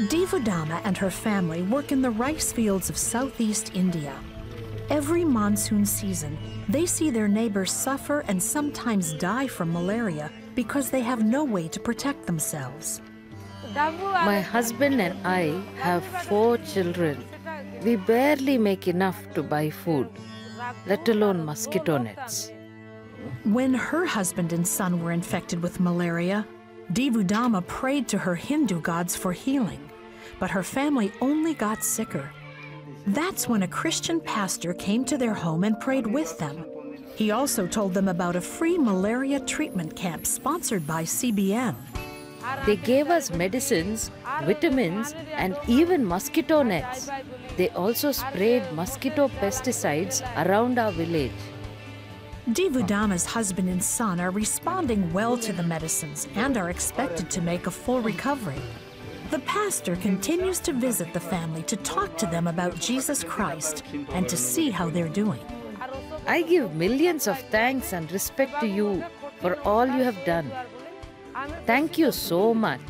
Divudama and her family work in the rice fields of southeast India. Every monsoon season, they see their neighbors suffer and sometimes die from malaria because they have no way to protect themselves. My husband and I have 4 children. We barely make enough to buy food, let alone mosquito nets. When her husband and son were infected with malaria, Divudama prayed to her Hindu gods for healing, but her family only got sicker. That's when a Christian pastor came to their home and prayed with them. He also told them about a free malaria treatment camp sponsored by CBN. They gave us medicines, vitamins, and even mosquito nets. They also sprayed mosquito pesticides around our village. Divudama's husband and son are responding well to the medicines and are expected to make a full recovery. The pastor continues to visit the family to talk to them about Jesus Christ and to see how they're doing. I give millions of thanks and respect to you for all you have done. Thank you so much.